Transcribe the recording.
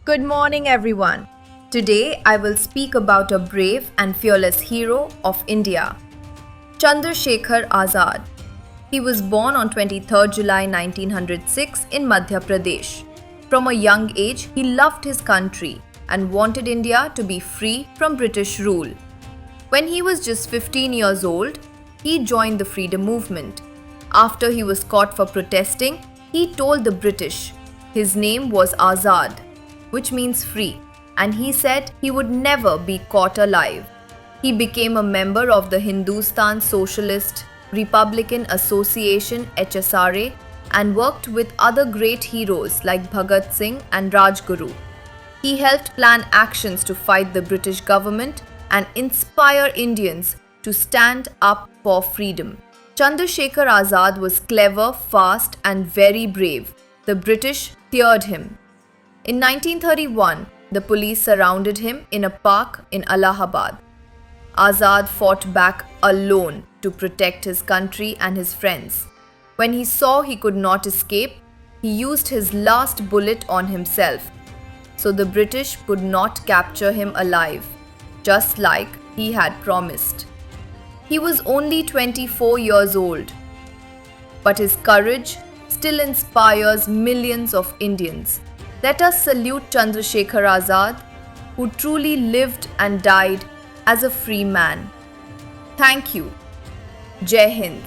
Good morning, everyone. Today I will speak about a brave and fearless hero of India, Chandrashekhar Azad. He was born on 23rd July 1906 in Madhya Pradesh. From a young age, he loved his country and wanted India to be free from British rule. When he was just 15 years old, he joined the freedom movement. After he was caught for protesting, he told the British his name was Azad, which means free, and he said he would never be caught alive. He became a member of the Hindustan Socialist Republican Association HSRA and worked with other great heroes like Bhagat Singh and Rajguru. He helped plan actions to fight the British government and inspire Indians to stand up for freedom. Chandrashekhar Azad was clever, fast, and very brave. The British feared him. In 1931, the police surrounded him in a park in Allahabad. Azad fought back alone to protect his country and his friends. When he saw he could not escape, he used his last bullet on himself, so the British could not capture him alive, just like he had promised. He was only 24 years old, but his courage still inspires millions of Indians. Let us salute Chandrashekhar Azad, who truly lived and died as a free man. Thank you. Jai Hind.